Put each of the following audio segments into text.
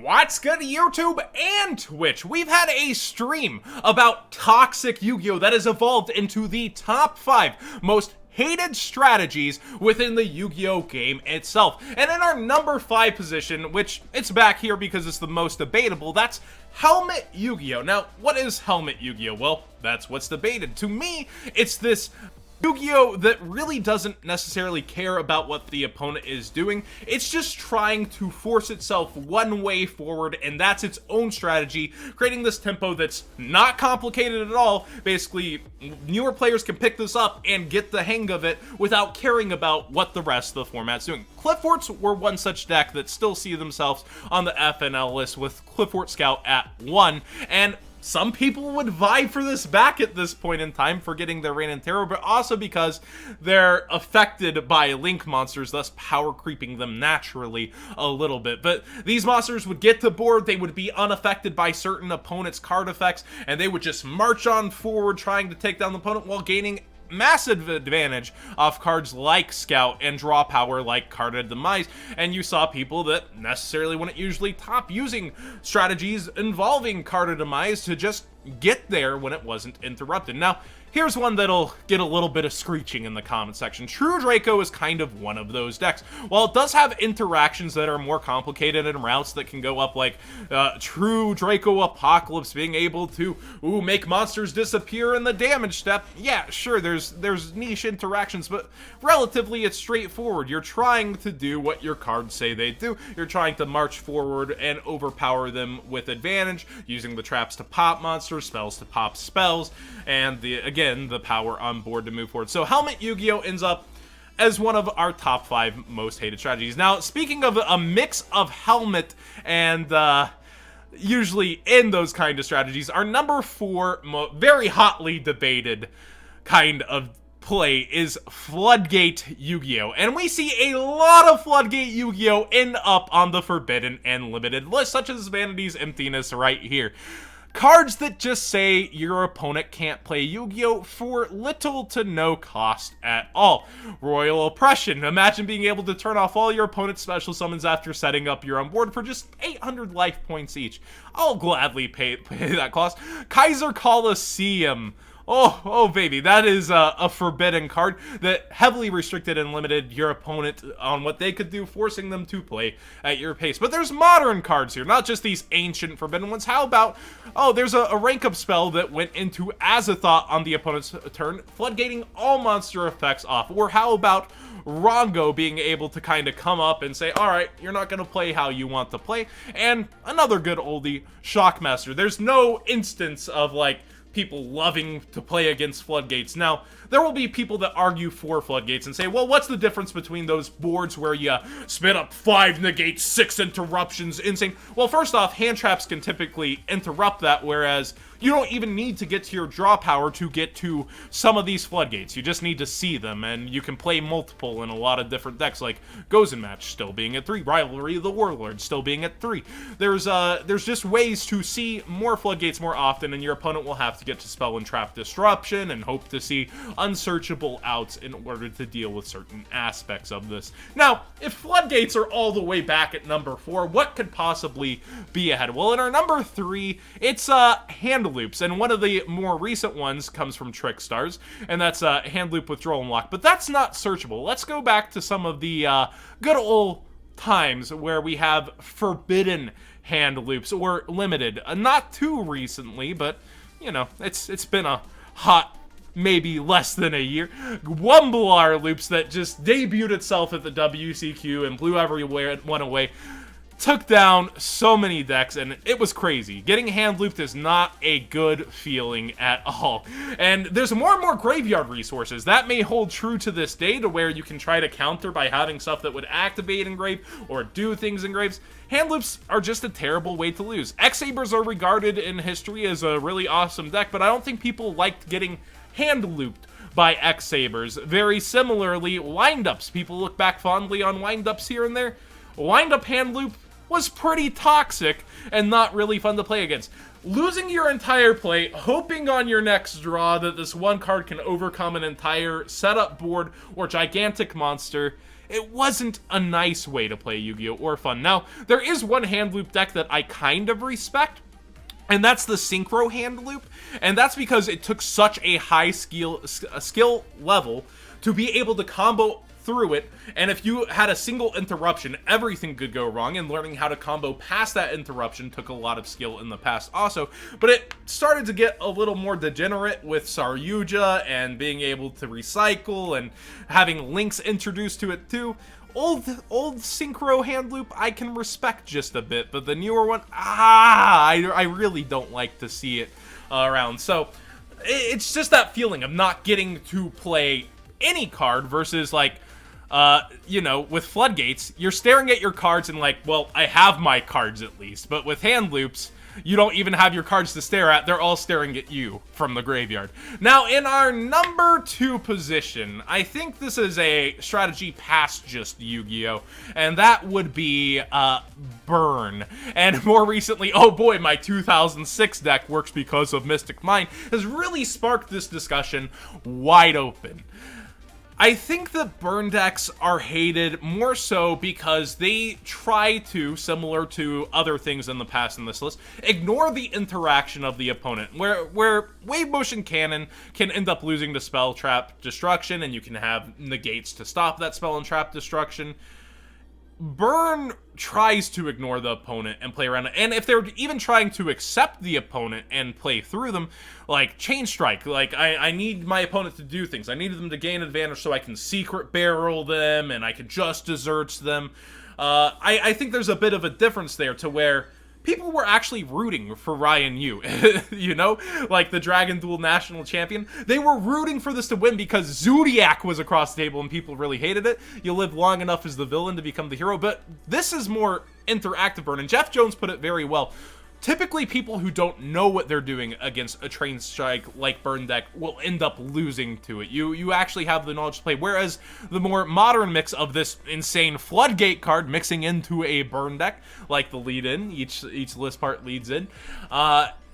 What's good, YouTube and Twitch? We've had a stream about toxic Yu-Gi-Oh! That has evolved into the top 5 most hated strategies within the Yu-Gi-Oh! Game itself. And in our number 5 position, which it's back here because it's the most debatable, that's Helmet Yu-Gi-Oh! Now, what is Helmet Yu-Gi-Oh? Well, that's what's debated. To me, it's this Yu-Gi-Oh! That really doesn't necessarily care about what the opponent is doing. It's just trying to force itself one way forward, and that's its own strategy, creating this tempo that's not complicated at all. Basically, newer players can pick this up and get the hang of it without caring about what the rest of the format's doing. Cliffforts were one such deck that still see themselves on the FNL list with Cliffort Scout at 1, and some people would vie for this back at this point in time for getting their Reign in Terror, but also because they're affected by Link monsters, thus power creeping them naturally a little bit. But these monsters would get to board, they would be unaffected by certain opponents' card effects, and they would just march on forward trying to take down the opponent while gaining massive advantage off cards like Scout and draw power like Carded Demise. And you saw people that necessarily wouldn't usually top using strategies involving Carded Demise to just get there when it wasn't interrupted. Now, here's one that'll get a little bit of screeching in the comment section. True Draco is kind of one of those decks. While it does have interactions that are more complicated and routes that can go up, like True Draco Apocalypse being able to make monsters disappear in the damage step. Yeah, sure, there's niche interactions, but relatively it's straightforward. You're trying to do what your cards say they do. You're trying to march forward and overpower them with advantage, using the traps to pop monsters, spells to pop spells, and again, the power on board to move forward. So Helmet Yu-Gi-Oh! Ends up as one of our top 5 most hated strategies. Now, speaking of a mix of Helmet and usually in those kind of strategies, our number 4 very hotly debated kind of play is Floodgate Yu-Gi-Oh! And we see a lot of Floodgate Yu-Gi-Oh! End up on the Forbidden and Limited list, such as Vanity's Emptiness right here. Cards that just say your opponent can't play Yu-Gi-Oh! For little to no cost at all. Royal Oppression. Imagine being able to turn off all your opponent's special summons after setting up your own board for just 800 life points each. I'll gladly pay that cost. Kaiser Coliseum. Oh, baby, that is a forbidden card that heavily restricted and limited your opponent on what they could do, forcing them to play at your pace. But there's modern cards here, not just these ancient forbidden ones. How about, there's a rank-up spell that went into Azathoth on the opponent's turn, floodgating all monster effects off. Or how about Rongo being able to kind of come up and say, alright, you're not going to play how you want to play. And another good oldie, Shockmaster. There's no instance of, like, people loving to play against Floodgates. Now, there will be people that argue for Floodgates and say, well, what's the difference between those boards where you spin up 5 negates, 6 interruptions, insane? Well, first off, hand traps can typically interrupt that, whereas you don't even need to get to your draw power to get to some of these Floodgates. You just need to see them, and you can play multiple in a lot of different decks, like Gozen Match still being at 3, Rivalry of the Warlord still being at 3. There's just ways to see more Floodgates more often, and your opponent will have to get to Spell and Trap Disruption and hope to see unsearchable outs in order to deal with certain aspects of this. Now, if Floodgates are all the way back at number 4, what could possibly be ahead? Well, in our number 3, it's Hand Loops, and one of the more recent ones comes from Trickstars, and that's Hand Loop Withdrawal and Lock, but that's not searchable. Let's go back to some of the good old times where we have forbidden Hand Loops, or limited. Not too recently, but, you know, it's been a hot maybe less than a year. Wumblar Loops that just debuted itself at the WCQ and blew everyone away. Took down so many decks, and it was crazy. Getting hand looped is not a good feeling at all. And there's more and more graveyard resources. That may hold true to this day, to where you can try to counter by having stuff that would activate in grave or do things in graves. Hand loops are just a terrible way to lose. X-Sabers are regarded in history as a really awesome deck, but I don't think people liked getting hand looped by X-Sabers. Very similarly, windups. People look back fondly on windups here and there. Windup hand loop was pretty toxic and not really fun to play against. Losing your entire play, hoping on your next draw that this one card can overcome an entire setup board or gigantic monster, it wasn't a nice way to play Yu-Gi-Oh! Or fun. Now, there is one hand loop deck that I kind of respect, and that's the Synchro hand loop, and that's because it took such a high skill level to be able to combo through it, and if you had a single interruption, everything could go wrong, and learning how to combo past that interruption took a lot of skill in the past also. But it started to get a little more degenerate with Saryuja and being able to recycle and having links introduced to it too. Old Synchro hand loop I can respect just a bit, but the newer one, I really don't like to see it around. So it's just that feeling of not getting to play any card versus like, you know, with Floodgates, you're staring at your cards and like, well, I have my cards at least. But with hand loops, you don't even have your cards to stare at. They're all staring at you from the graveyard. Now, in our number 2 position, I think this is a strategy past just Yu-Gi-Oh! And that would be, Burn. And more recently, oh boy, my 2006 deck works because of Mystic Mind has really sparked this discussion wide open. I think that burn decks are hated more so because they try to, similar to other things in the past in this list, ignore the interaction of the opponent, where Wave Motion Cannon can end up losing to Spell Trap Destruction, and you can have negates to stop that Spell and Trap Destruction. Burn tries to ignore the opponent and play around it, and if they're even trying to accept the opponent and play through them, like Chain Strike, like I need my opponent to do things. I need them to gain advantage so I can Secret Barrel them and I can just desert them. I think there's a bit of a difference there to where people were actually rooting for Ryan Yu, you know, like the Dragon Duel national champion. They were rooting for this to win because Zodiac was across the table and people really hated it. You live long enough as the villain to become the hero, but this is more interactive burn, and Jeff Jones put it very well. Typically, people who don't know what they're doing against a Train Strike like burn deck will end up losing to it. You actually have the knowledge to play, whereas the more modern mix of this insane Floodgate card mixing into a burn deck, like the lead-in, each list part leads in,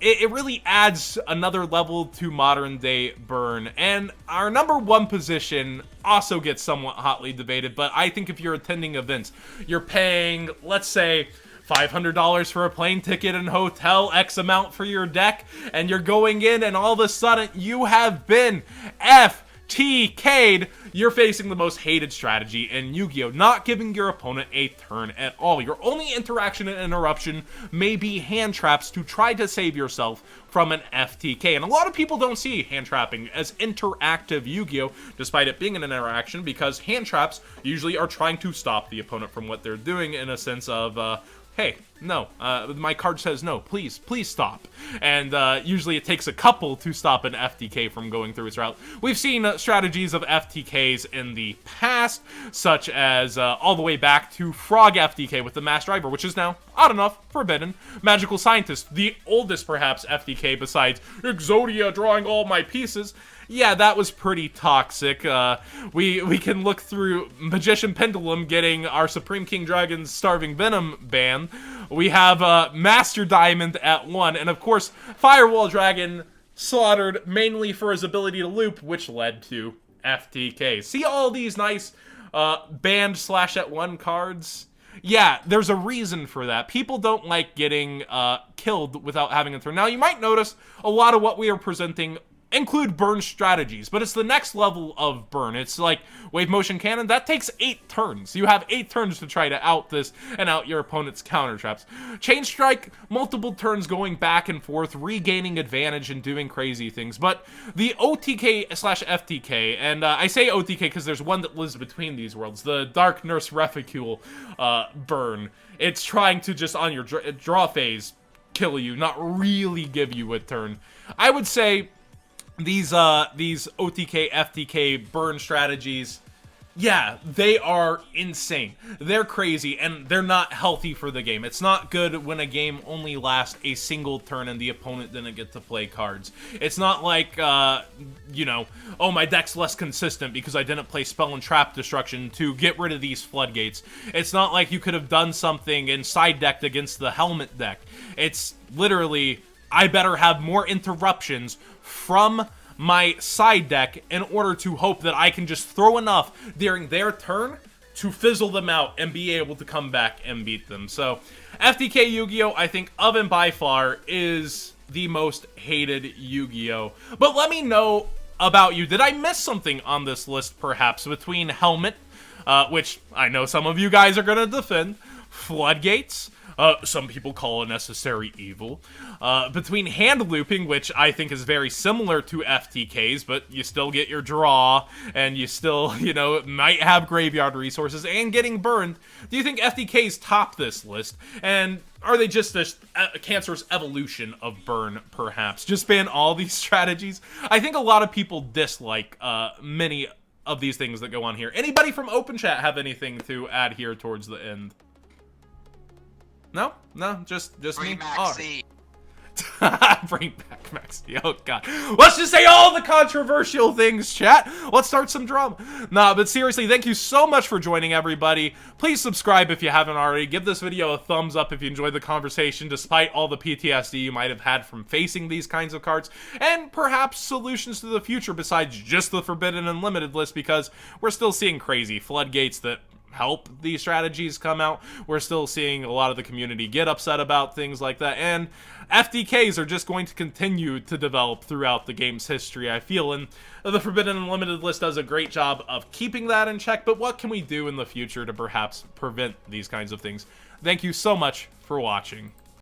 it really adds another level to modern-day burn. And our number 1 position also gets somewhat hotly debated, but I think if you're attending events, you're paying, let's say, $500 for a plane ticket and hotel, X amount for your deck, and you're going in and all of a sudden you have been FTK'd. You're facing the most hated strategy in Yu-Gi-Oh! Not giving your opponent a turn at all. Your only interaction and interruption may be hand traps to try to save yourself from an FTK. And a lot of people don't see hand trapping as interactive Yu-Gi-Oh! Despite it being an interaction, because hand traps usually are trying to stop the opponent from what they're doing in a sense of, hey, no, my card says no, please stop. And usually it takes a couple to stop an FTK from going through its route. We've seen strategies of FTKs in the past, such as all the way back to Frog FTK with the Mass Driver, which is now, odd enough, forbidden. Magical Scientist, the oldest perhaps FTK besides Exodia drawing all my pieces. Yeah, that was pretty toxic. We can look through Magician Pendulum getting our Supreme King Dragon's Starving Venom ban. We have Master Diamond at 1, and of course, Firewall Dragon slaughtered mainly for his ability to loop, which led to FTK. See all these nice banned /@1 cards? Yeah, there's a reason for that. People don't like getting killed without having a turn. Now, you might notice a lot of what we are presenting include burn strategies, but it's the next level of burn. It's like Wave Motion Cannon, that takes 8 turns. You have 8 turns to try to out this and out your opponent's counter traps. Chain Strike, multiple turns going back and forth, regaining advantage and doing crazy things. But the OTK/FTK, and I say OTK because there's one that lives between these worlds, the Dark Nurse Reficule burn. It's trying to just on your draw phase kill you, not really give you a turn. I would say these OTK, FTK burn strategies, yeah, they are insane. They're crazy, and they're not healthy for the game. It's not good when a game only lasts a single turn and the opponent didn't get to play cards. It's not like, you know, oh, my deck's less consistent because I didn't play Spell and Trap Destruction to get rid of these Floodgates. It's not like you could have done something and side-decked against the Helmet deck. It's literally, I better have more interruptions from my side deck in order to hope that I can just throw enough during their turn to fizzle them out and be able to come back and beat them. So, FTK Yu-Gi-Oh! I think of and by far is the most hated Yu-Gi-Oh! But let me know about you. Did I miss something on this list, perhaps, between Helmet, which I know some of you guys are going to defend, Floodgates, some people call a necessary evil, between hand looping, which I think is very similar to FTK's, but you still get your draw, and you still, you know, might have graveyard resources, and getting burned. Do you think FTK's top this list? And are they just a cancerous evolution of burn, perhaps? Just ban all these strategies? I think a lot of people dislike many of these things that go on here. Anybody from Open Chat have anything to add here towards the end? No? No? Just me? Maxi. Bring back Maxi. Oh, God. Let's just say all the controversial things, chat. Let's start some drama. Nah, but seriously, thank you so much for joining, everybody. Please subscribe if you haven't already. Give this video a thumbs up if you enjoyed the conversation, despite all the PTSD you might have had from facing these kinds of cards, and perhaps solutions to the future besides just the Forbidden Unlimited list, because we're still seeing crazy floodgates that help these strategies come out. We're still seeing a lot of the community get upset about things like that, and FDKs are just going to continue to develop throughout the game's history, I feel, and the Forbidden Unlimited list does a great job of keeping that in check, but what can we do in the future to perhaps prevent these kinds of things? Thank you so much for watching.